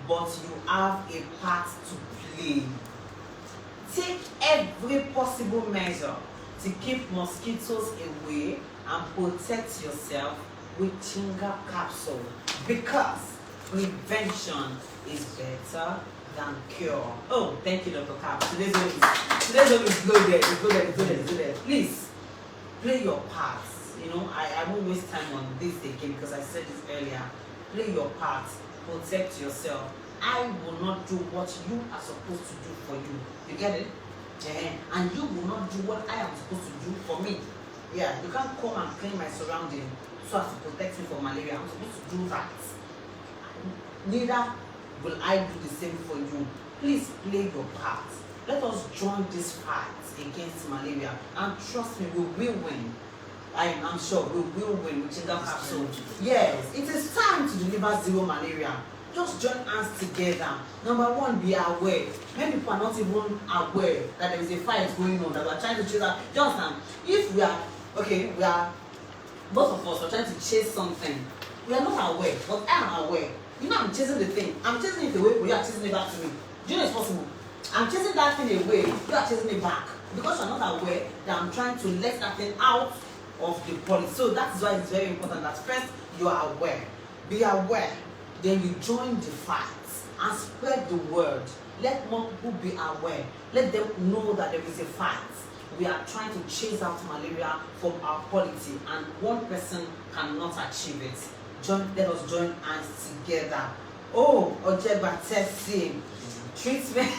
but you have a part to play. Take every possible measure to keep mosquitoes away and protect yourself with Chingal capsule, because prevention is better than cure. Oh, thank you, Dr. Cap. Today's one is loaded. Please play your part. You know, I won't waste time on this again because I said this earlier. Play your part. Protect yourself. I will not do what you are supposed to do for you. You get it? And you will not do what I am supposed to do for me. Yeah, you can't come and clean my surrounding so as to protect me from malaria. I'm supposed to do that. Neither will I do the same for you. Please play your part. Let us join this fight against malaria, and trust me, we will win. I'm sure we will win with Chingal capsule. Yes, it is time to deliver zero malaria. Just join hands together. Number one, be aware. Many people are not even aware that there is a fight going on, that we are trying to chase out. Do you understand? If we are both of us are trying to chase something, we are not aware, but I am aware. You know, I'm chasing the thing. I'm chasing it away, but you are chasing it back to me. Do you know it's possible? I'm chasing that thing away, you are chasing it back. Because you're not aware that I'm trying to let that thing out of the body. So that is why it's very important that first you are aware. Be aware. Then you join the fight and spread the word. Let more people be aware. Let them know that there is a fight. We are trying to chase out malaria from our polity, and one person cannot achieve it. Let us join hands together. Oh, Ojegba Tessie, treatment.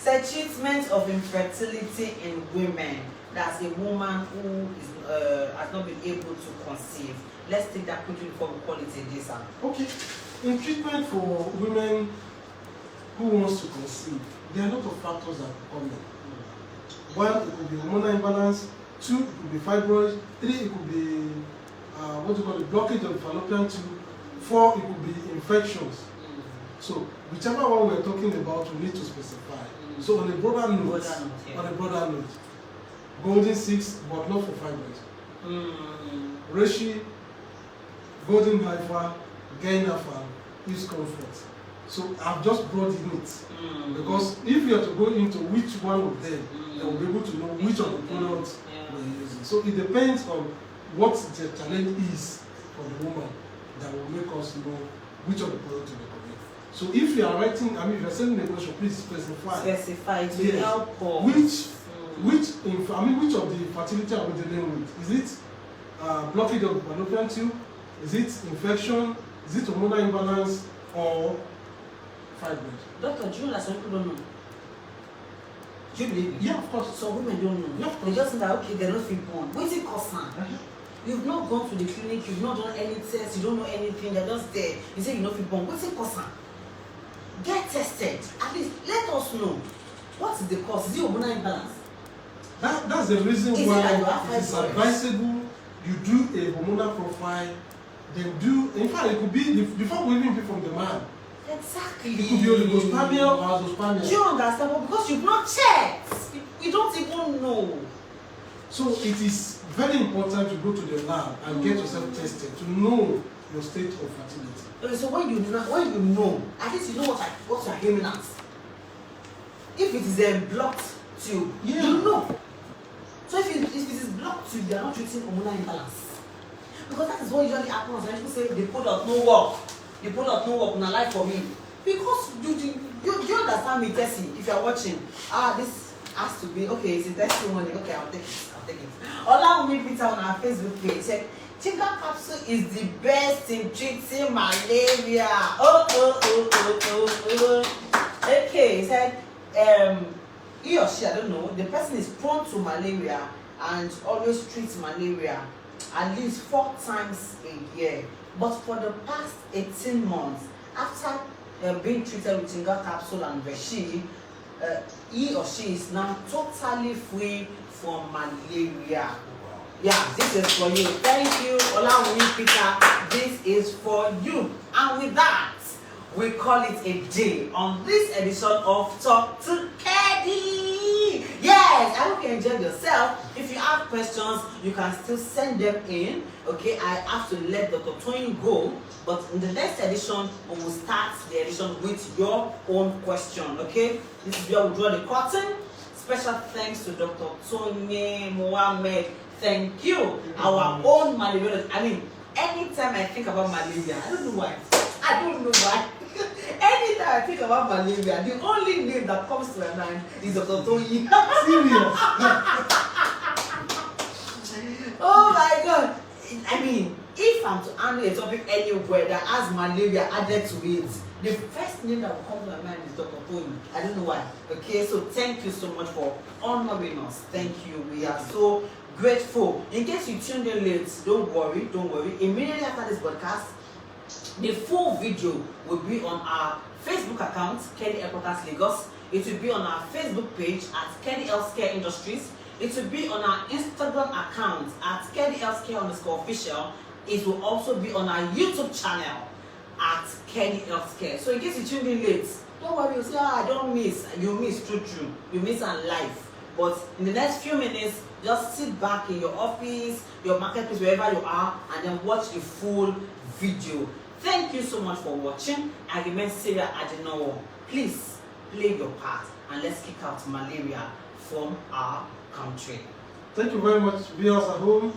Treatment of infertility in women. That's a woman who has not been able to conceive. Let's take that quickly before we call it a day, sir. Okay. In treatment for women who wants to conceive, there are a lot of factors that come in. 1, it could be hormonal imbalance. 2, it could be fibroids. 3, it could be blockage of the fallopian tube. 4, it could be infections. So whichever one we're talking about, we need to specify. So on a broader note, golden 6, but not for fibroids. Reishi, golden hypha, gainafal, is comfort. So I've just brought in it because if you are to go into which one of them, they will be able to know which of the products we're using. So it depends on what the challenge is for the woman that will make us know which of the products to recommend. So if you are writing, if you are sending a question, please specify. Specify to help. Which Which of the fertility are we dealing with? Is it blockage of fallopian tube? Is it infection? Is it hormonal imbalance or fibroid? Doctor, do you know that some people don't know? Do you believe it? Yeah, of course. Some women don't know. Yeah, they just think that okay, they're not fit born. What's it cause? You've not gone to the clinic, you've not done any tests, you don't know anything, you're just there. You say you're not fit born. What's it cause? Get tested. At least let us know. What is the cause? Is it hormonal imbalance? That's the reason why it is advisable you do a hormonal profile, then do, in fact, it could be before we even pick from the man. Exactly. It could be oligospermia or azoospermia. Do you understand? But because you've not checked, you don't even know. So it is very important to go to the lab and get yourself tested to know your state of fertility. Okay, so when you know, at least you know what you're aiming at. If it is a blocked tube, yeah, you know. So if it is blocked tube, they are not treating hormonal imbalance. Because that is what usually happens when people say the product no work. The product no work in a life for me. Because you understand me, Tessie, if you are watching. This has to be okay, it's a testimony. Okay, I'll take it. Oluwatoyin Peter on our Facebook page said, Chinga capsule is the best in treating malaria. Okay, he said, he or she, I don't know, the person is prone to malaria and always treats malaria at least 4 times a year. But for the past 18 months, after being treated with Chinga capsule and Veshi, he or she is now totally free from malaria. Yeah, this is for you. Thank you, Oluwatoyin Peter. This is for you. And with that, we call it a day on this edition of Talk to Kedi. Yes, I hope you enjoyed yourself. If you have questions, you can still send them in. Okay, I have to let Dr. Toyin go, but in the next edition, we will start the edition with your own question. Okay, this is where we draw the curtain. Special thanks to Dr. Oluwatoyin Muhammed. Thank you, our own Malariologist. I mean, anytime I think about malaria, I don't know why. Anytime I think about malaria, the only name that comes to my mind is Dr. Toyin. Serious? Oh my God. I mean, if I'm to handle a topic anywhere that has malaria added to it, the first name that will come to my mind is Dr. Toyin. I don't know why. Okay, so thank you so much for honoring us. Thank you. We are so grateful. In case you tuned in late, don't worry. Immediately after this podcast, the full video will be on our Facebook account, Kedi Headquarters Lagos. It will be on our Facebook page at Kedi Healthcare Industries. It will be on our Instagram account at Kedi Healthcare_official. It will also be on our YouTube channel at Kedi Healthcare. So in case you tuned in late, don't worry, you say, I don't miss. You miss, true. You miss on life. But in the next few minutes, just sit back in your office, your marketplace, wherever you are, and then watch the full video. Thank you so much for watching. I remain Sarah Adenowo. Please play your part and let's kick out malaria from our country. Thank you very much, viewers at home.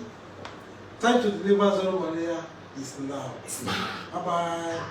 Time to deliver zero malaria is now. It's now. Bye-bye.